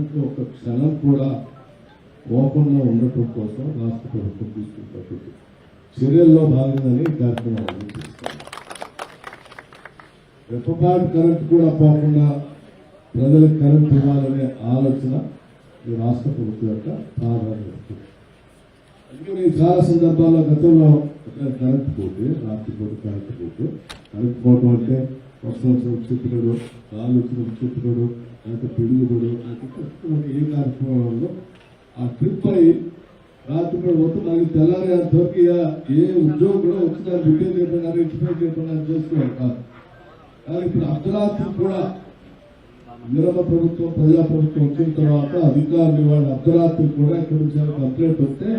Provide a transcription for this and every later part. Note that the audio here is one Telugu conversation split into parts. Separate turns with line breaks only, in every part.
కరెంట్ ఒక క్షణం కూడా పోకుండా ఉండటం కోసం రాష్ట్ర ప్రభుత్వం తీసుకుంటుంది చర్యల్లో భాగంగానే ఈ కార్యక్రమాలు చేస్తాం. రెప్పపాటు కరెంట్ కూడా పోకుండా ప్రజలకు కరెంట్ ఇవ్వాలనే ఆలోచన ఈ రాష్ట్ర ప్రభుత్వం యొక్క ప్రాధాన్యత. అందుకని చాలా సందర్భాల్లో గతంలో కరెంట్ పోతే రాత్రిపూట కరెంట్ పోవడం అంటే వర్షం వచ్చిన చెట్టుకోడు, గాలి వచ్చిన చెట్టుకోడు, లేకపోతే పిడుగుడు, ఏ కార్యక్రమంలో ఆ ట్రిప్ అయి రాత్రిపూట పోతే మనకి తెల్లారేంతవరకు ఏ ఉద్యోగం కూడా వచ్చిన రిపేర్ చేయడం ఎక్స్ప్లెయిన్ చేయడం చేసుకోవాలి కాదు. కానీ ఇప్పుడు అర్ధరాత్రి కూడా నిరమ ప్రభుత్వం ప్రజాప్రభుత్వం వచ్చిన తర్వాత అధికారులు వాళ్ళు అర్ధరాత్రి కూడా ఇక్కడ నుంచి కంప్లైంట్ వస్తే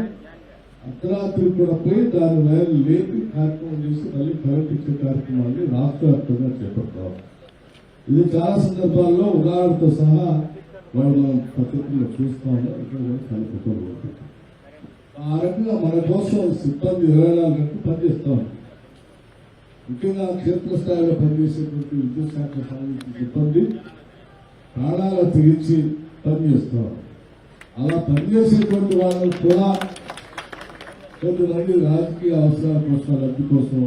అర్ధరాత్రి కూడా పోయి దాని వైర్లు లేపి కార్యక్రమం చేసి మళ్ళీ కరెంట్ ఇచ్చే కార్యక్రమాన్ని రాష్ట్ర వ్యాప్తంగా చేపడతాం. ఇది చాలా సందర్భాల్లో ఉదాహరణతో సహా వాళ్ళు మనం పద్ధతుల్లో చూస్తా ఉన్నారు. ఇక్కడ కూడా చాలా కుటుంబం ఆ రకంగా మన కోసం సిబ్బంది 24 గంటలు పనిచేస్తా ఉంటారు. ముఖ్యంగా క్షేత్రస్థాయిలో పనిచేసేటువంటి విద్యుత్ శాఖకు సంబంధించిన సిబ్బంది ప్రాణాలు తెగించి పనిచేస్తారు. అలా పనిచేసేటువంటి వాళ్ళని కూడా కొంతమంది రాజకీయ అవసరాల కోసం లబ్ధి కోసం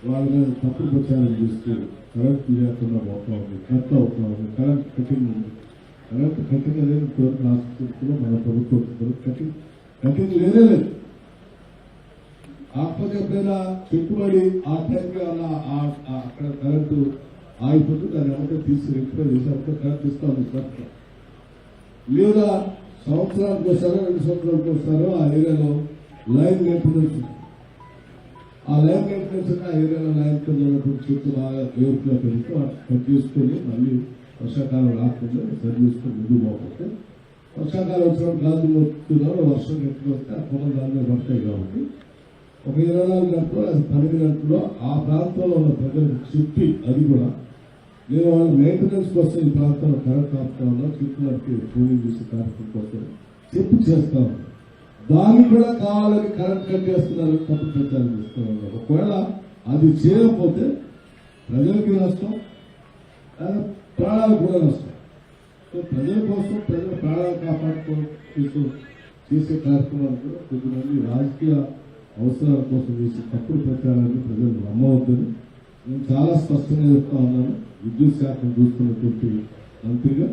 వాళ్ళ మీద తప్పుడు ప్రచారం చేస్తూ కరెంట్ లేకుండా పోతా ఉంది, కట్ అవుతా ఉంది, కరెంట్ కటింగ్ ఉంది. కరెంట్ కటింగ్ అనేది రాష్ట్రంలో మన ప్రభుత్వం కటింగ్ లేనే లేదు. కాకపోతే ఎప్పుడైనా పెట్టుబడి ఆ టైంకి అలా అక్కడ కరెంటు ఆగిపోతుంది, దాన్ని ఏమంటే తీసి రెక్టిఫై చేసి కరెంట్ ఇస్తా ఉంది సార్. లేదా సంవత్సరానికి వస్తారో 2 సంవత్సరాలకు వస్తారో ఆ ఏరియాలో లైన్ మెయింటెనెన్స్, ఆ లైన్ మెయింటెనెన్స్ ఆ ఏరియాలో లైన్ కింద చెట్టు బాగా ఏర్పులో పెరుగుతూ కట్ చేసుకొని మళ్ళీ వర్షాకాలం రాకుండా సరి చేసుకొని ముందు పోకపోతే వర్షాకాలం వచ్చినప్పుడు గాలి వస్తున్నారు, వర్షం ఎక్కువ వస్తే ఆ పొలం దాని మీద పడతాయి. కాబట్టి ఒక 24 గంటలు అది 12 గంటల్లో ఆ ప్రాంతంలో ఉన్న ప్రజలకు చెప్పి అది కూడా నేను వాళ్ళ మెయింటెనెన్స్ కోసం ఈ ప్రాంతంలో కరెంట్ ఆపుతా ఉన్నా, చిక్కులకి పూజలు చేసే కార్యక్రమం కోసం చెప్పి చేస్తా ఉన్నా. దాన్ని కూడా కావాలని కరెంట్ కట్ చేస్తున్నారు, తప్పుడు ప్రచారం చేస్తూ ఉన్నారు. ఒకవేళ అది చేయకపోతే ప్రజలకి నష్టం, ప్రాణాలకు కూడా నష్టం. సో ప్రజల కోసం ప్రజల ప్రాణాలు కాపాడుతూ చేసే కార్యక్రమాలు కూడా కొంతమంది రాజకీయ అవసరాల కోసం చేసే తప్పుడు ప్రచారాన్ని ప్రజలు నమ్మవద్దని నేను చాలా స్పష్టంగా చెప్తా ఉన్నాను. విద్యుత్ శాఖను చూస్తున్నటువంటి మంత్రిగా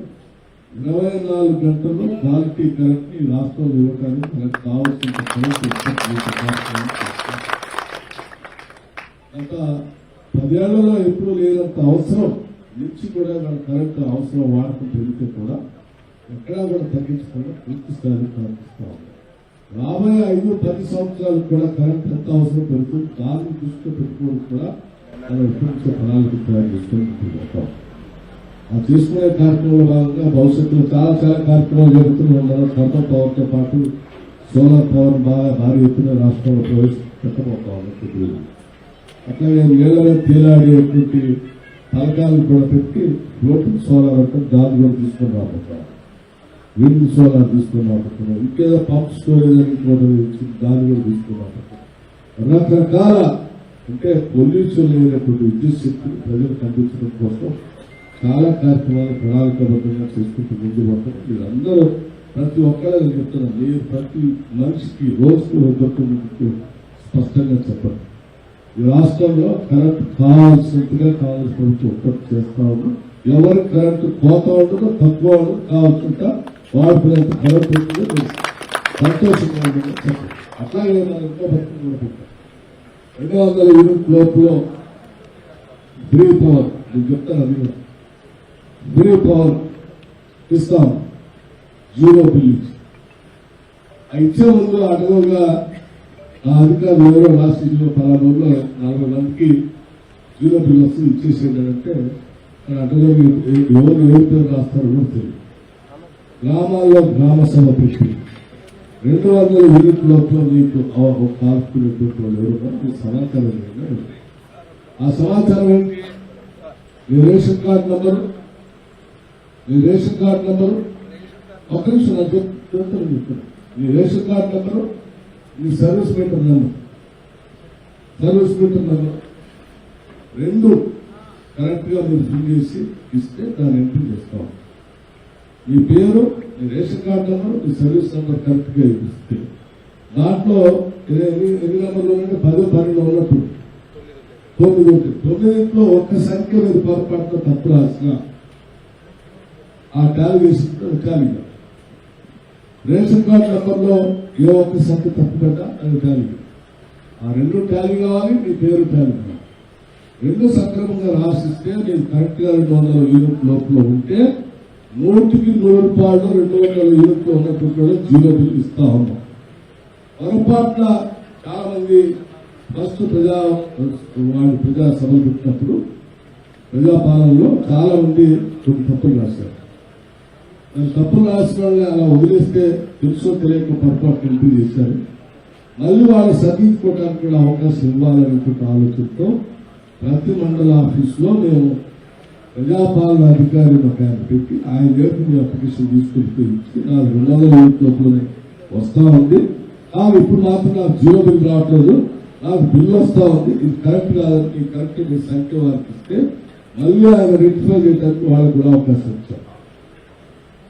24 గంటల్లో క్వాలిటీ కరెంట్ ని రాష్ట్రంలో ఇవ్వడానికి మనకు కావాల్సిన కరెంట్ ఉత్పత్తి చేసే కార్యక్రమం గత 10 ఏళ్లలో ఎప్పుడూ లేనంత అవసరం నుంచి కూడా మన కరెంట్ అవసరం వాడకం పెరిగితే కూడా ఎక్కడా కూడా తగ్గించకుండా పూర్తి స్థాయిలో కనిపిస్తా ఉంది. రాబోయే 5-10 సంవత్సరాలకు కూడా కరెంట్ ఎంత అవసరం పెరుగుతుంది, దాన్ని దృష్టిలో పెట్టుకోవడం కూడా మనం ఇప్పటి ప్రణాళిక తయారు చేసుకుంటూ ఆ తీసుకునే కార్యక్రమంలో భాగంగా భవిష్యత్తులో చాలా కార్యక్రమాలు జరుగుతూనే ఉన్నారు. థర్మల్ పవర్తో పాటు సోలార్ పవర్ బాగా భారీ ఎత్తున రాష్ట్రంలో ప్రవేశపెట్టబోతా ఉంది. అట్లాగే నీళ్ళలో తేలాడేటువంటి పథకాలను కూడా పెట్టి ఫ్లోటింగ్ సోలార్ అంటే దాన్ని కూడా తీసుకొని రాబోతాం. విండ్ సోలార్ తీసుకొని రాబోతున్నాం. ఇంకేదో పంప్ స్టోరేజ్ అని దాన్ని కూడా తీసుకొని రాబోతున్నాం. రకరకాల అంటే పొల్యూషన్ లేనటువంటి విద్యుత్ శక్తిని ప్రజలకు అందించడం కోసం చాలా కార్యక్రమాలు ప్రణాళికాబద్ధంగా చేసుకుంటూ ముందు పోతాం. మీరందరూ ప్రతి ఒక్కరు చెప్తున్నారు, మీరు ప్రతి మనిషికి రోజుకు ఒక్కొక్క స్పష్టంగా చెప్పండి. ఈ రాష్ట్రంలో కరెంట్ కావాల్సినట్టుగా ప్రభుత్వం ఉత్పత్తి చేస్తా ఉన్నాం. ఎవరికి కరెంటు కోత ఉండదో తక్కువ కావాల్సింట వాడుకునేంత కరెంట్ ఉంటుందో సంతోషంగా ఉంటుందో చెప్పండి. అట్లాగే ఇంకో భక్తులు కూడా పెట్టాం. 200 యూనిట్ లోపల ఫ్రీ పవర్ నేను చెప్తాను. అది ఫ్రీ పవర్ ఇస్తాం, 0 బిల్ ఇచ్చే ముందు అడుగుగా ఆ అధికారులు ఎవరో రాసి పలానా రోజుల్లో 40 మందికి 0 బిల్ వస్తుంది ఇచ్చేసేటంటే అటుగా ఎవరు పేరు రాస్తారో కూడా తెలియదు. గ్రామాల్లో గ్రామ సభ పెట్టి 200 యూనిట్ లోపల మీకు కాల్చుకునేటువంటి వాళ్ళు ఎవరు మీకు సమాచారం లేదు. ఆ సమాచారం ఏంటి? మీ రేషన్ కార్డు నంబరు, ఒక్క నిమిషం నాకు చెప్తాను. మీ రేషన్ కార్డు నంబరు, మీ సర్వీస్ మీటర్ నంబర్ 2 కరెక్ట్ గా మీరు ఫిల్ చేసి ఇస్తే దాన్ని ఎంట్రీ చేస్తాం. మీ పేరు, మీ రేషన్ కార్డు నెంబర్, మీ సర్వీస్ నెంబర్ కరెక్ట్ గా ఇస్తే దాంట్లో ఎన్ని నెంబర్లు ఉంటే 10, 12 ఉన్నట్టు 9 ఉంటుంది. 9లో ఒక్క సంఖ్య మీద పొరపాటున తప్పు రాసిన ఆ ట్యాలీ వేసుకుంటే ట్యాలీ. రేషన్ కార్డు నెంబర్లో ఏ ఒక్క సంఖ్య తప్పు పెట్టా అది ట్యాలీ. ఆ 2 ట్యాలీ కావాలి, మీ పేరు ట్యాలీ కావాలి. 2 సక్రమంగా రాసిస్తే మీరు కరెక్ట్ గా 200 యూనిట్ లోపల ఉంటే 100కి 100 200 యూనిట్లు ఉన్నట్టు జీరో బిల్ ఇస్తా ఉన్నాం. పొరపాట్ల చాలా మంది ఫస్ట్ ప్రజా సభలు పెట్టినప్పుడు ప్రజాపాలనలో చాలా మంది కొన్ని తప్పులు రాశారు. తప్పులు రాసిన వాళ్ళని అలా వదిలేస్తే తెలుసో తెలియక పొరపాటు ఎంపీ చేశారు. మళ్ళీ వాళ్ళు సరిదిద్దుకోవడానికి కూడా అవకాశం ఇవ్వాలనేటువంటి ఆలోచనతో ప్రతి మండల ఆఫీసులో మేము ప్రజాపాలన అధికారి ఒక ఆయన పెట్టి ఆయన దగ్గర అప్లికేషన్ తీసుకెళ్తూ ఇచ్చి నాకు 200 యూనిట్ లోపలనే వస్తా ఉంది. ఇప్పుడు మాత్రం నాకు జీరో బిల్ రావట్లేదు, నాకు బిల్లు వస్తా ఉంది, ఇది కరెక్ట్ కాదని ఈ కరెక్ట్ మీ సంఖ్య వారికి ఇస్తే మళ్ళీ ఆయన రెక్టిఫై చేయడానికి వాళ్ళకు కూడా అవకాశం ఇచ్చారు.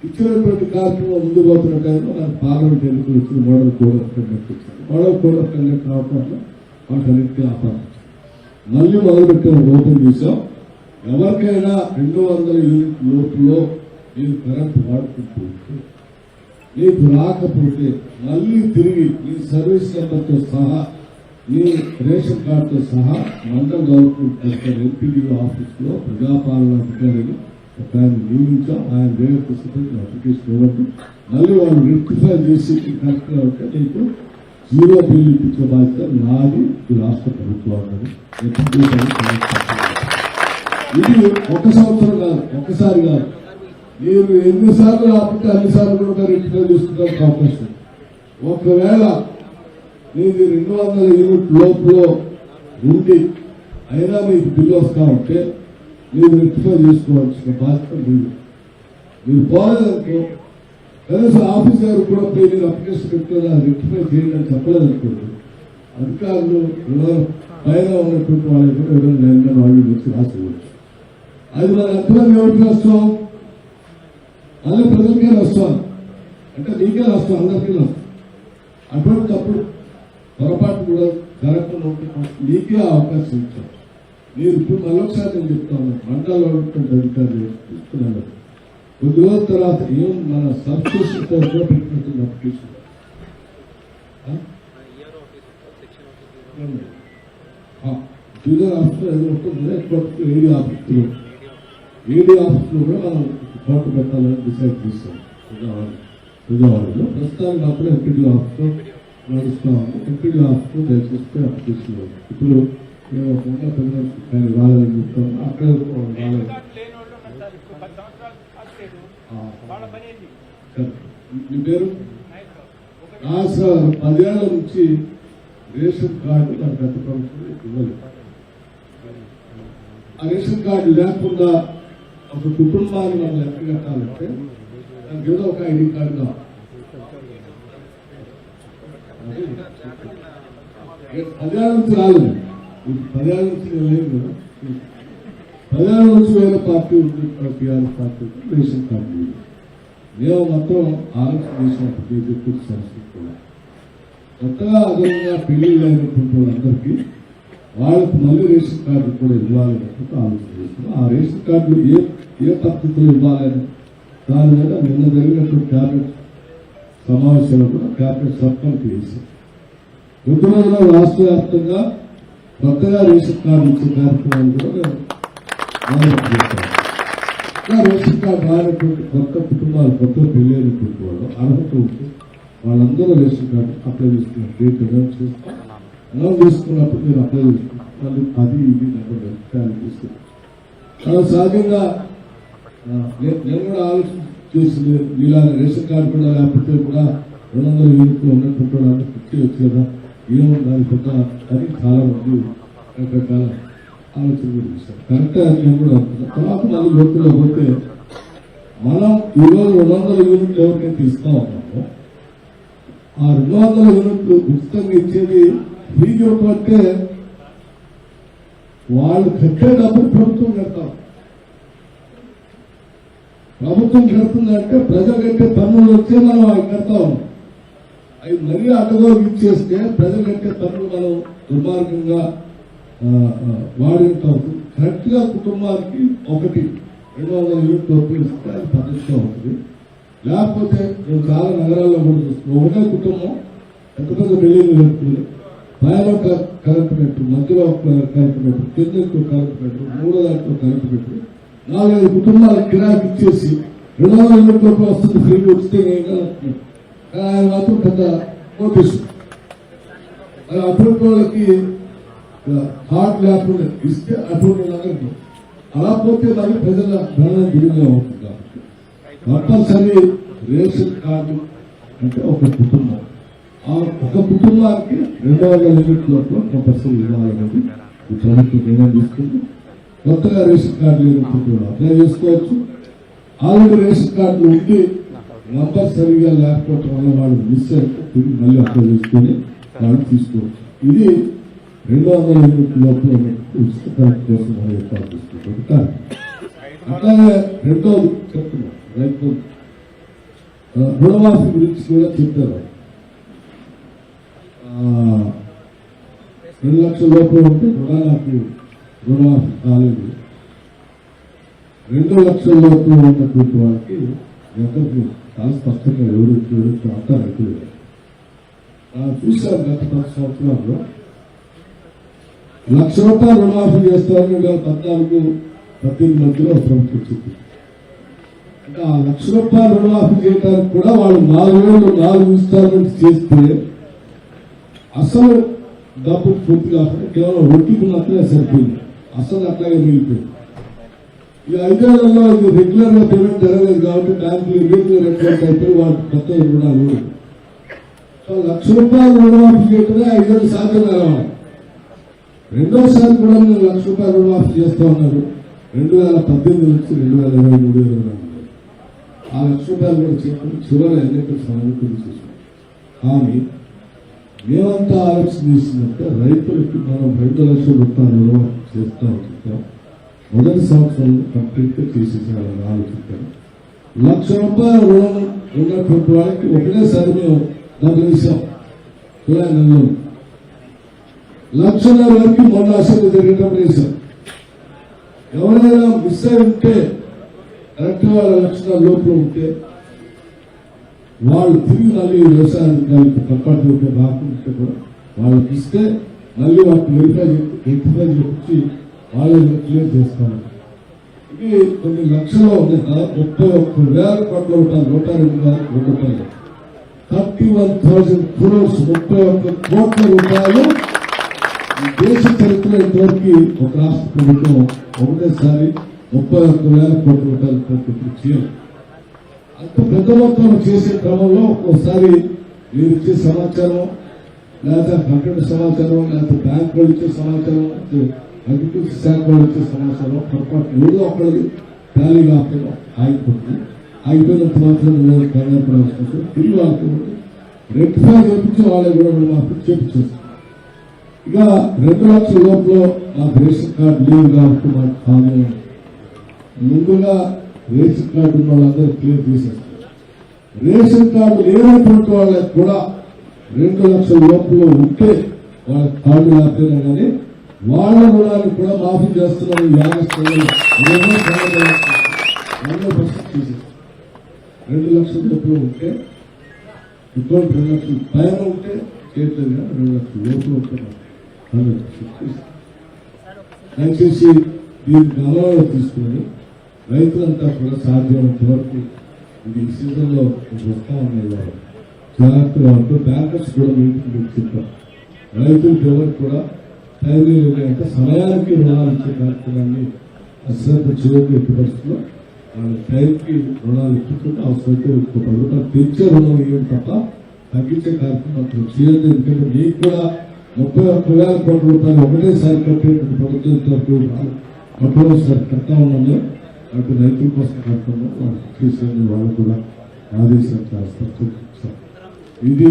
ఇచ్చినటువంటి కార్యక్రమం ముందు పోతున్న టైంలో నాకు పార్లమెంట్ ఎన్నికలు వచ్చిన మోడల్ కోడ్ ఆఫ్ కండక్ట్ ఇచ్చారు. మోడల్ కోడ్ ఆఫ్ కండక్ట్ రావడం వల్ల వాటన్నిటికీ ఆపాలి. మళ్ళీ మొదలుపెట్టిన ఓపెన్ చేశాం. ఎవరికైనా 200 యూనిట్ లోపులో మీరు కరెంట్ వాడుకుంటూ మీకు రాకపోతే మళ్ళీ తిరిగి మీ సర్వీస్ నెంబర్తో సహా మీ రేషన్ కార్డుతో సహా మండల గవర్నమెంట్ ఎంపీడీఓ ఆఫీస్లో ప్రజాపాలన అధికారిని ఒక ఆయన నియమించాం. ఆయన వేరే పుస్తకం అప్లికేషన్ ఇవ్వండి. మళ్ళీ వాళ్ళు రెక్టిఫై చేసి కరెక్ట్ గా ఉంటే మీకు జీరో బిల్ ఇప్పించే బాధ్యత నాది, ఈ రాష్ట్ర ప్రభుత్వాన్ని. ఇది 1 సంవత్సరం కాదు, ఒక్కసారి కాదు. మీరు ఎన్నిసార్లు రాకపోతే అన్నిసార్లు కూడా రెక్టిఫై చేసుకోవడానికి అవకాశం. ఒకవేళ మీరు 200 యూనిట్ లోపల ఉండి అయినా మీకు బిల్లు వస్తా ఉంటే మీరు రెక్టిఫై చేసుకోవాల్సిన బాధ్యత మీరు పోలేదనుకో, కనీసం ఆఫీస్ గారు కూడా పోయి మీరు అప్లికేషన్ పెట్టుకుని రెక్టిఫై చేయండి అని చెప్పలేదనుకోండి, అధికారులు పైన ఉన్నటువంటి వాళ్ళకి కూడా ఎవరైనా లైన్ వాళ్ళు వచ్చి రాసుకోవచ్చు. అది మన ఎంతమంది ఎవరికి రాస్తాం? మళ్ళీ ప్రజలకే రాస్తాం అంటే నీకే రాస్తాం, అందరికీ రాస్తాం. అటువంటి తప్పుడు పొరపాటు కూడా జరగకుండా మీకే అవకాశం ఇచ్చాం. మీరు ఇప్పుడు మరొకసారి నేను చెప్తాను, మండలంలో ఉన్నటువంటి అధికారులు చూస్తున్నాను. కొద్ది రోజుల తర్వాత ఏం మన సబ్స్టేషన్ కూడా పెట్టినట్టుంది అప్లికేషన్. జూనియర్ ఆఫీసులో ఏదో ఉంటుంది, ఏడీ ఆఫీసులో కూడా మనం కోర్టు పెట్టాలని డిసైడ్ చేస్తాం విజయవాడలో. ప్రస్తుతానికి అప్పుడు ఎంపీడీ ఆఫీస్లో నడుస్తా ఉంది. ఎంపీడీ ఆఫీస్లో దయచేస్తే అప్లికేషన్ ఇప్పుడు మేము కానీ రాలని చెప్తాము. అక్కడ మీ పేరు 10 ఏళ్ల నుంచి రేషన్ కార్డు నాకు గత ప్రభుత్వం ఇవ్వలేదు. ఆ రేషన్ కార్డు లేకుండా ఒక కుటుంబాన్ని మనం లెక్క కట్టాలంటే దానికి ఏదో ఒక ఐడి కార్డు కావాలి. 10 ఏళ్ల నుంచి రాలేదు. 10 ఏళ్ల నుంచి లేదు కదా. 10 ఏళ్ల నుంచి వేరే పార్టీ ఉంది, టీఆర్ఎస్ పార్టీ రేషన్ కార్డు. మేము మొత్తం ఆలోచన చేసినప్పుడు బీజేపీ సంస్కృతి కూడా కొత్తగా అదనంగా పెళ్లిళ్ళు అయినటువంటి వాళ్ళందరికీ వాళ్ళకి మళ్ళీ రేషన్ కార్డు కూడా ఇవ్వాలనేటువంటి ఆలోచన చేస్తున్నాం. ఆ రేషన్ కార్డులు ఏ పద్ధతిలో ఇవ్వాలని దాని మీద నిన్న జరిగినటువంటి క్యాబినెట్ సమావేశంలో కూడా క్యాబినెట్ సబ్ కమిటీ వేశారు. కొద్ది రోజుల్లో రాష్ట్ర వ్యాప్తంగా కొత్తగా రేషన్ కార్డు ఇచ్చే కార్యక్రమాలు కూడా చేశారు. రేషన్ కార్డు రానటువంటి కొత్త కుటుంబాలు, కొత్త పెళ్ళైనటువంటి వాళ్ళు అర్హత ఉంటే వాళ్ళందరూ రేషన్ కార్డు అప్లై చేసుకున్నారు. డేట్ అనౌన్స్ చేస్తాం. అనౌన్స్ చేసుకున్నప్పుడు మీరు అప్లై చేసుకుంటారు. మళ్ళీ అది ఇది నెంబర్ తీసుకుంటారు. సహజంగా నేను కూడా ఆలోచన చేసింది, ఇలా రేషన్ కార్డు కూడా లేకపోతే కూడా 200 యూనిట్లు ఉన్నటువంటి వాళ్ళందరూ ఫిక్స్ చేయొచ్చు కదా, ఏముండాలి పెద్ద అని చాలా మంది రకరకాల ఆలోచన కూడా చేశారు. కరెక్టే అని నేను కూడా అనుకున్నాను. తర్వాత మళ్ళీ లోతుల్లో పోతే మనం ఈరోజు 200 యూనిట్లు ఎవరికైతే ఇస్తా ఉన్నామో ఆ 200 యూనిట్లు ఉచితంగా ఇచ్చేది ఫ్రీగా అంటే వాళ్ళు కట్టేటప్పుడు ప్రభుత్వం కడతాం. ప్రభుత్వం కడుతుందంటే ప్రజలు కట్టే పన్నులు వచ్చే మనం అవి కడతా ఉన్నాం. అవి మరీ అడ్డగోలు ఇచ్చేస్తే ప్రజలు కట్టే పన్నులు మనం దుర్మార్గంగా వాడిన కరెక్ట్ గా కుటుంబానికి 200 యూనిట్లు ఉపయోగిస్తే అది పద్ధతిగా ఉంటుంది. లేకపోతే నేను చాలా నగరాల్లో కూడా చూస్తున్నాను, ఒకటే కుటుంబం ఎంత పెద్ద బిల్డింగ్ కట్టుకుని పైన కరెంటు పెట్టు, మధ్యలో కరెంటు పెట్టు, కింద కరెంటు పెట్టు, మూడో దాంట్లో కరెంటు పెట్టు, 4-5 కుటుంబాలకు కిరాకి ఇచ్చేసి 200 యూనిట్లకు వస్తుంది ఫ్రీగా వస్తే ఆయన మాత్రం పెద్ద నోటీసు. అది అటువంటి వాళ్ళకి హార్ట్ లేకుండా ఇస్తే అటువంటి నగరం అలా పోతే మళ్ళీ ప్రజల భరణ దిగుగా అవుతుంది. కాబట్టి కంపల్సరీ రేషన్ కార్డు అంటే ఒక కుటుంబం, ఆ ఒక కుటుంబానికి 200 యూనిట్లలో కంపల్సరీ ఇవ్వాలనేది ఈ ప్రభుత్వం నిర్ణయం తీసుకుంది. కొత్తగా రేషన్ కార్డు లేనప్పుడు అప్లై చేసుకోవచ్చు. ఆల్రెడీ రేషన్ కార్డులు ఉండి కంపల్సరీగా లేకపోవడం వల్ల వాళ్ళు మిస్ అయితే తిరిగి మళ్ళీ అప్లై చేసుకుని వాళ్ళు తీసుకోవచ్చు. ఇది 200 యూనిట్ల లోపల ఉచిత కరెంట్ కోసం మనం ఏర్పాటు చేసుకుంటాం. అట్లాగే రెండోది చెప్తున్నాం, రైతు రుణమాఫీ గురించి కూడా చెప్పారు. 2 లక్షల లోపల ఉంటే రుణమాఫీ కాలేదు. 2 లక్షల లోపల ఉన్నటువంటి వాళ్ళకి ఎవరికి చాలా స్పష్టంగా ఎవరు అంతా రైతులు చూశారు. గత 10 సంవత్సరాల్లో 1 లక్ష రూపాయలు రుణమాఫీ చేస్తారని 2014-18 మధ్యలో ప్రభుత్వం చెప్పింది. అంటే ఆ 1 లక్ష రూపాయలు రుణమాఫీ చేయడానికి కూడా వాళ్ళు 4 ఇన్స్టాల్మెంట్స్ చేస్తే అసలు డబ్బు పూర్తి కాకుండా కేవలం ఒట్టికున్నట్లే సరిపోయింది. అసలు అట్లాగే మిగిలిపోయింది. ఈ 5 ఏళ్లలో ఇది రెగ్యులర్ గా పేమెంట్ జరగలేదు కాబట్టి బ్యాంకులు ఇర్రెగ్యులర్ అకౌంట్ అయిపోయి వాళ్ళకి కొత్త రుణాలు. సో 1 లక్ష రూపాయలు రుణమాఫీ చేయటమే 5 ఏళ్ళు సాధ్యం కావాలి. రెండోసారి కూడా నేను 1 లక్ష రూపాయలు రుణమాఫీ చేస్తా ఉన్నారు 2018 నుంచి 2023 ఆ 1 లక్ష రూపాయలు కూడా చెప్పి చివరి ఎన్నికల సమయంలో చేసాం. కానీ మేమంతా ఆలోచన చేసిందంటే రైతులకి మనం 2 లక్షల రూపాయలు రుణమాఫీ చేస్తా ఉంటాం. మొదటి సంవత్సరంలో కంప్లీట్ గా చేసేసాలని ఆలోచించాను. 1 లక్ష రూపాయల రుణం ఉన్నటువంటి వాళ్ళకి ఒకటేసారి మేము డబ్బులు ఇస్తాం. జూలై నెలలో 1.5 లక్షల వరకు మొన్న అసలు జరిగేటప్పుడు వేశాం. ఎవరైనా మిస్ అయి ఉంటే కరెక్ట్ గా 1 లక్షల లోపల ఉంటే వాళ్ళు తిరిగి మళ్ళీ వ్యవసాయ అధికారులకు తప్పట్టు రాకుంటే కూడా వాళ్ళకి ఇస్తే మళ్ళీ వాళ్ళకి వెరిఫై చేసి వాళ్ళు క్లియర్ చేస్తారు. ఇది కొన్ని లక్షలు 31,000 కోట్ల రూపాయలు 102 రూపాయలు 31,000 crores 31 కోట్ల రూపాయలు దేశ చరిత్ర ఇంతవరకు ఒక రాష్ట్ర ప్రభుత్వం ఒకటేసారి 31,000 కోట్ల రూపాయలు చేయాలి. అంత పెద్ద మొత్తం చేసే క్రమంలో ఒక్కోసారి మీరు ఇచ్చే సమాచారం లేకపోతే కంప్యూటర్ సమాచారం లేకపోతే బ్యాంక్ వాళ్ళు ఇచ్చే సమాచారం అగ్రికల్చర్ శాఖ వాళ్ళు ఇచ్చే సమాచారం పొరపాటు ఏదో ఒకటి టాలీ కాకుండా ఆగిపోతుంది. ఆగిపోయినంత మాత్రం కళ్యాణపడాల్సి వస్తుంది. తిరిగి వాళ్ళకి రెక్టిఫై చేయించి వాళ్ళకి కూడా మాకు చేపించేస్తాం. ఇక 2 లక్షల లోపల మాకు రేషన్ కార్డు లేవు కాబట్టి మాకు కాదు. ముందుగా రేషన్ కార్డు ఉన్న వాళ్ళందరూ క్లియర్ చేసేస్తారు. రేషన్ కార్డు లేనటువంటి వాళ్ళకి కూడా 2 లక్షల లోపల ఉంటే వాళ్ళ కార్డు లేకపోయినా కానీ వాళ్ళ రుణాన్ని కూడా మాఫీ చేస్తున్నారు. 2 లక్షల లోపల ఉంటే ఇంకో 2 లక్షల పైన ఉంటే చేయట్లేదు కానీ 2 లక్షల లోపల ఉంటే దయచేసి దీన్ని గమనంలో తీసుకుని రైతులంతా కూడా సాధ్యమైనంత వరకు ఇది సీజన్ లో వస్తా ఉన్నాయి జాగ్రత్తగా ఉంటూ బ్యాంకర్స్ కూడా మీటింగ్ చెప్పారు. రైతులకు ఎవరు కూడా టైం అంటే సమయానికి రుణాలు ఇచ్చే కార్యక్రమాన్ని అశ్రద్ధ చేయకు ఎట్టి పరిస్థితుల్లో వాళ్ళ టైంకి రుణాలు ఇచ్చుకుంటే అవసరమైతే 10 రూపాయలు తెచ్చే రుణం ఇవ్వడం తప్ప తగ్గించే కార్యక్రమం చేయదు. ఎందుకంటే మీకు కూడా 31,000 కోట్ల రూపాయలు ఒకటేసారి కట్టేటువంటి ప్రభుత్వం ఒకటేసారి కడతా ఉన్నాము. అటు రైతుల కోసం కడుతున్నాం. వాళ్ళు తీసుకుని వాళ్ళు కూడా ఆదేశాలు చేస్తారు. ఇది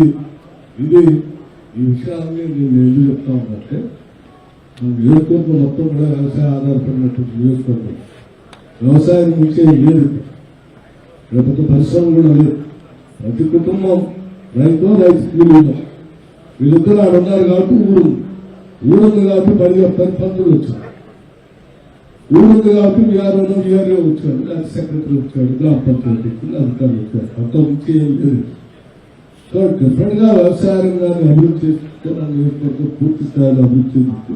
ఈ విషయాన్ని నేను ఎందుకు చెప్తా ఉందంటే నియోజకవర్గం మొత్తం కూడా వ్యవసాయ ఆధారపడినటువంటి నియోజకవర్గం. వ్యవసాయం నుంచే లేదు. లేకపోతే పరిశ్రమ కూడా లేదు. ప్రతి కుటుంబం రైతు కూలీలు వీళ్ళిద్దరు ఆడ ఉన్నారు కాబట్టి ఊరుంది కాబట్టి 10 పంతులు వచ్చారు. ఊరుంది కాబట్టి వీఆర్ఓ వచ్చాడు, అది సెక్రటరీ వచ్చాడు, గ్రామ పంచాయతీ అధికారులు వచ్చారు. అంత నుంచి ఏం లేదు. సో డిఫరెంట్ గా వ్యవసాయ రంగాన్ని అభివృద్ధి చేసుకుంటే పూర్తి స్థాయిలో అభివృద్ధి చెందుతూ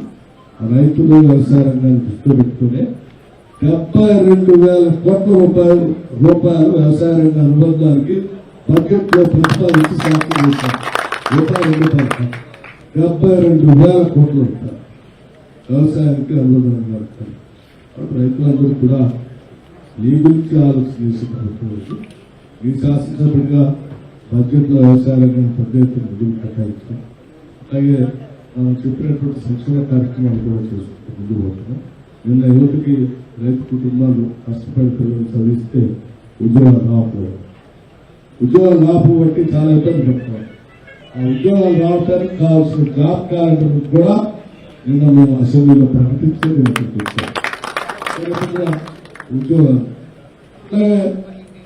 రైతులు వ్యవసాయ రంగాన్ని దృష్టిలో పెట్టుకుని 72,000 కోట్ల రూపాయలు వ్యవసాయ రంగ అనుబంధానికి బడ్జెట్ లో ప్రతిపాదించి శాంక్షన్ చేశారు. రూపాయలు 72,000 కోట్ల రూపాయలు వ్యవసాయానికి అనుబంధంగా ఉంటారు. రైతులందరూ కూడా ఈ గురించి ఆలోచన చేసే ప్రభుత్వం ఈ శాసనసభ్యుడిగా బడ్జెట్ లో వ్యవసాయ రంగాన్ని పెద్ద ఎత్తున నిధులు కేటాయించాం. అలాగే మనం చెప్పినటువంటి సంక్షేమ కార్యక్రమాలు కూడా చేసుకుంటూ ముందుకు పోతున్నాం. నిన్న యువతకి రైతు కుటుంబాలు కష్టపడి పిల్లలు చదివిస్తే ఉద్యోగాలు రాకపోబట్టి చాలా ఇబ్బంది పడుతున్నారు. ఆ ఉద్యోగాలు రావడానికి కావాల్సిన జాబ్ క్యాలెండర్ కూడా నిన్న మేము అసెంబ్లీలో ప్రకటించే ఉద్యోగాలు. అలాగే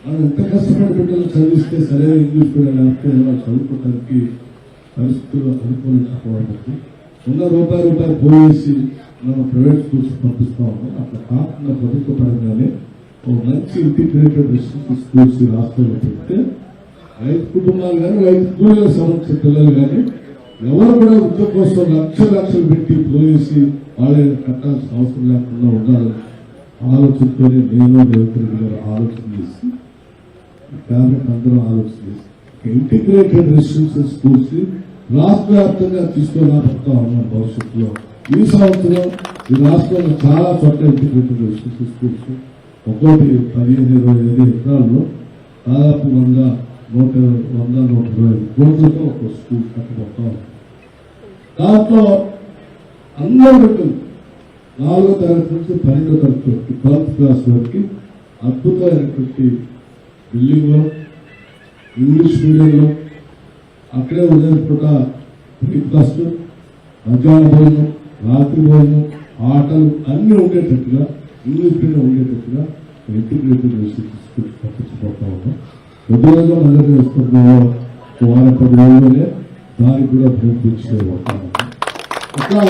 మనం ఎంత కష్టపడి బిడ్డలు చదివిస్తే సరైన ఇంగ్లీష్ కూడా లేకపోతే చదువుకోవడానికి పరిస్థితులు అనుకూలించకపోవడానికి ఉన్న రూపాయలు పోయేసి మనం ప్రైవేట్ స్కూల్స్ పంపిస్తా ఉన్నాం. అట్లా కాకుండా ప్రభుత్వ పరంగానే ఒక మంచి ఇంటిగ్రేటెడ్ రెసిడెన్షియల్ స్కూల్స్ రాష్ట్రంలో పెడితే రైతు కుటుంబాలు కానీ రైతు కూలీలకు సంబంధించిన పిల్లలు కానీ ఎవరు కూడా ఉద్యోగం కోసం లక్షలు పెట్టి పోయేసి వాళ్ళే కట్టాల్సిన అవసరం లేకుండా ఉండాలని ఆలోచనతోనే నేను రేవంత్ రెడ్డి గారు ఆలోచన చేసి క్యాబినెట్ అందరూ ఆలోచన చేసి ఇంటిగ్రేటెడ్ రెసిడెన్షియల్ స్కూల్స్ రాష్ట్ర వ్యాప్తంగా తీసుకురాబోతా ఉన్నాం. భవిష్యత్తులో ఈ సంవత్సరం ఈ రాష్ట్రంలో చాలా చోట్ల ఇంటిగ్రేటెడ్ రెసిడెన్షియల్ స్కూల్స్ ఒక్కోటి 15-25 ఎకరాల్లో దాదాపు 100-125 కోట్లతో ఒక స్కూల్ కట్టబోతా ఉన్నాం. దాంట్లో అందరూ పెట్టింది 4వ తరగతి నుంచి 12వ తరగతి వరకు 12th క్లాస్ వరకు అద్భుతమైనటువంటి బిల్డింగ్లో ఇంగ్లీష్ మీడియంలో అక్కడే ఉదయం పూట బ్రేక్ఫాస్ట్, మధ్యాహ్న భోజనం, రాత్రి భోజనం, ఆటలు అన్నీ ఉండేటట్టుగా ఇంగ్లీష్ మీడియం ఉండేటట్టుగా ఇంటిగ్రేటెడ్ స్కూల్స్ పంపించిపోతా ఉన్నాం. ఉద్యోగంలో అందరూ వేసుకుంటున్నామో 10 రోజుల్లోనే దానికి కూడా ప్రయత్నించుకోబోతా ఉన్నాం. అట్లా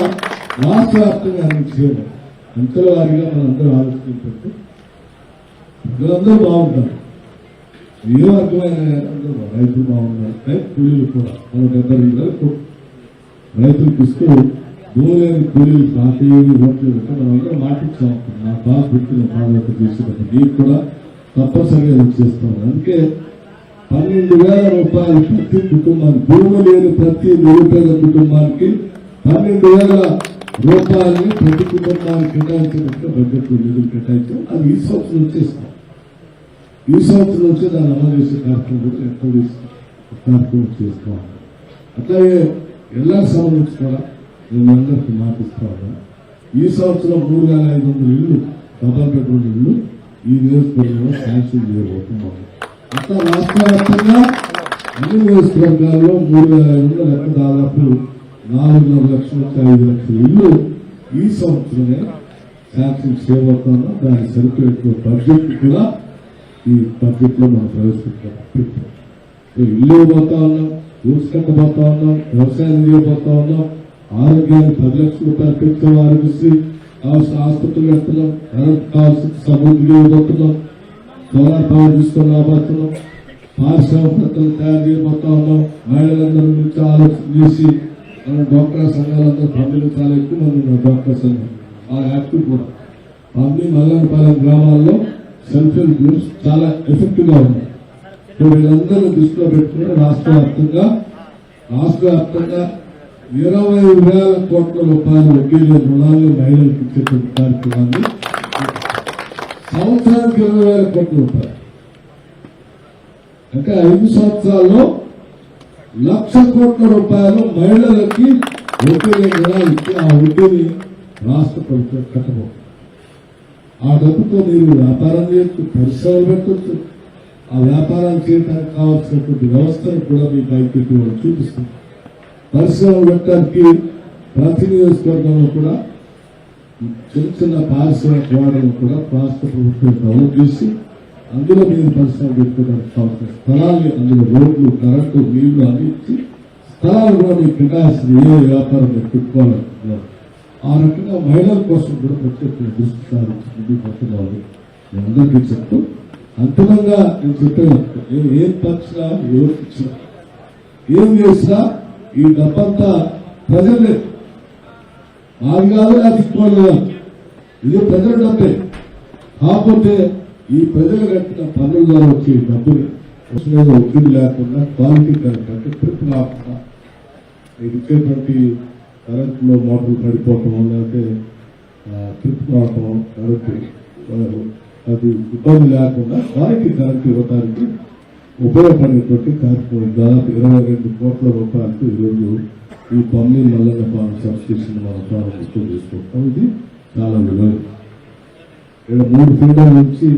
రాష్ట్ర వ్యాప్తంగా అన్ని చేయాలి. అంచెల వారీగా మనందరూ ఆలోచించుకుంటూ ప్రజలందరూ బాగుంటారు. ఏ వర్గమైన రైతులు బాగున్నారు, రైతు కూలీలు కూడా మనం 70 రైతులకు ఇస్తూ భూములేని కూలీలు పార్టీలు ఓట్లేదు మనం అందరూ మాటించాం. నా బాగా పెట్టిన బాధ్యత చేసేటప్పుడు నీకు కూడా తప్పనిసరిగా చేస్తాం. అందుకే 12,000 రూపాయలు ప్రతి కుటుంబానికి, భూమి లేని ప్రతి నిరుపేద కుటుంబానికి 12,000 రూపాయలని ప్రతి కుటుంబానికి కేటాయించినట్టుగా బడ్జెట్ నిధులు కేటాయించాం. అది ఈ సంవత్సరం వచ్చేస్తాం. ఈ సంవత్సరం వచ్చి దాన్ని అమలు చేసే కార్యక్రమం కూడా ఎక్కువ కార్యక్రమం చేస్తాం. అట్లాగే ఎల్ఆర్ సంబంధించి కూడా నేను అందరికీ మాటిస్తా ఉన్నాను. ఈ సంవత్సరం 3,500 ఇళ్ళు, డబల్ బెడ్రూమ్ ఇళ్ళు ఈ నియోజకవర్గంలో శాంక్షన్ చేయబోతున్నాం. అట్లా రాష్ట్ర వ్యాప్తంగా అన్ని నియోజకవర్గాల్లో 3,500 లెక్క దాదాపు 4.5 లక్షల నుంచి 5 లక్షల ఇళ్ళు ఈ సంవత్సరమే శాంక్షన్ చేయబోతున్నాం. దాని సరిపోయే బడ్జెట్ కూడా ఈ బడ్జెట్ లో మనం ప్రవేశపెట్టాం. ఇల్లు పోతా ఉన్నాం, రూల్స్ కట్టబోతా ఉన్నాం, వ్యవసాయం చేయబోతా ఉన్నాం, ఆరోగ్యానికి 10 లక్షల రూపాయలు పెంచాం, ఆరోగ్యశ్రీ కావాల్సిన ఆసుపత్రులు పెడుతున్నాం, కరెంట్ కావాల్సిన సమృద్ధి చేయబోతున్నాం, సోలార్ పవర్ తీసుకొని రాబోతున్నాం, పారిశ్రామికతలు తయారు చేయబోతా ఉన్నాం. మహిళలందరి నుంచి ఆలోచన చేసి మన డాక్టర్ సంఘాలందరూ పంపిణీ చాలా ఎక్కువ మంది ఉన్నారు. డాక్టర్ సంఘం ఆ యాక్టివ్ కూడా పంపిణీ మల్లనపాలెం గ్రామాల్లో సెల్ఫ్ హెల్ప్ గ్రూప్స్ చాలా ఎఫెక్టివ్ గా ఉన్నాయి. వీళ్ళందరూ దృష్టిలో పెట్టుకుని రాష్ట్ర వ్యాప్తంగా 20,000 కోట్ల రూపాయలు వడ్డీ లేని రుణాలు మహిళలకు ఇచ్చేటువంటి కార్యక్రమాన్ని సంవత్సరానికి 20,000 కోట్ల రూపాయలు అంటే 5 సంవత్సరాల్లో 1,00,000 కోట్ల రూపాయలు మహిళలకి వడ్డీ లేని రుణాలు ఇచ్చి ఆ వడ్డీని రాష్ట్ర ప్రభుత్వం కట్టబోతుంది. ఆ డబ్బుతో మీరు వ్యాపారం చేయొచ్చు, పరిశ్రమలు పెట్టచ్చు. ఆ వ్యాపారాలు చేయడానికి కావాల్సినటువంటి వ్యవస్థను కూడా మీకు ఐక్యత చూపిస్తుంది. పరిశ్రమలు పెట్టడానికి ప్రతి నియోజకవర్గంలో కూడా చిన్న పారిశ్రామిక వాడలను కూడా రాష్ట్ర ప్రభుత్వం డెవలప్ చేసి అందులో మీరు పరిశ్రమ పెట్టుకోవడానికి కావాల్సిన స్థలాన్ని అందులో రోడ్లు కరెంటు నీళ్లు అందించి స్థలాలు కూడా మీకు కేటాయిస్తుంది ఏ వ్యాపారం మీరు పెట్టుకోవాలనుకుంటున్నారు. ఆ రకంగా మహిళల కోసం కూడా ప్రత్యేక దృష్టి సారించి ముందుకు వస్తున్నామని నేను అందరికీ చెప్తూ అంతిమంగా నేను చెప్పాను, నేను ఏం పంచినా ఎవరికి ఇచ్చినా ఏం చేసినా ఈ డబ్బంతా ప్రజలే మాది కాదు నాకు ఇటువంటి కాదు, ఇది ప్రజల డబ్బే. కాకపోతే ఈ ప్రజలు కట్టిన పన్నుల ద్వారా వచ్చే డబ్బుని మీద ఒత్తిడి లేకుండా క్వాలిటీ కరెంట్ అంటే ట్రిప్ కాకుండా మీకు ఇచ్చేటువంటి కరెంట్లో మోటార్లు పడిపోవటం లేకపోతే ట్రిప్ కావటం కరెంటు అది ఇబ్బంది లేకుండా క్వాలిటీ కరెంట్ ఇవ్వడానికి ఉపయోగపడేటువంటి కార్యక్రమం దాదాపు 22 కోట్ల రూపాయలకు ఈరోజు ఈ పమ్మి మల్లన్న పాలన సబ్స్టేషన్ మనం ప్రారంభిస్తూ చేసుకుంటాం. ఇది చాలా విలువైన. ఇక్కడ 3 ఫీడర్ నుంచి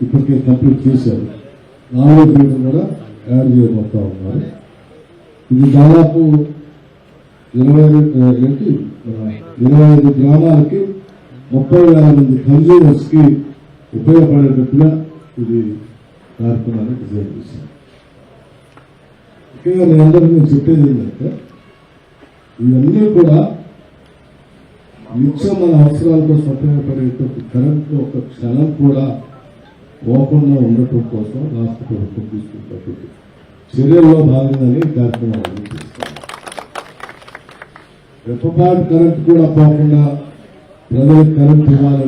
ఇప్పటికే కంప్లీట్ చేశారు. 4వ ఫీడర్ కూడా యాడ్ చేయబోతా ఉన్నారు. ఇది దాదాపు 25 గ్రామాలకి 30,000 మంది కన్జ్యూమర్స్ కి ఉపయోగపడేటట్టుగా ఇది కార్యక్రమాన్ని డిజైన్ చేశారు. ముఖ్యంగా నేను అందరికీ చెప్పేది ఏంటంటే ఇవన్నీ కూడా నిత్యం మన అవసరాల కోసం ఉపయోగపడేటువంటి కరెంట్లో ఒక క్షణం కూడా పోకుండా ఉండటం కోసం రాష్ట్ర ప్రభుత్వం తీసుకున్నటువంటి చర్యల్లో భాగంగానే ఈ కార్యక్రమం అందిస్తాం. రెప్పపాటు కరెంట్ కూడా పోకుండా ప్రజలకు కరెంట్ ఇవ్వాలని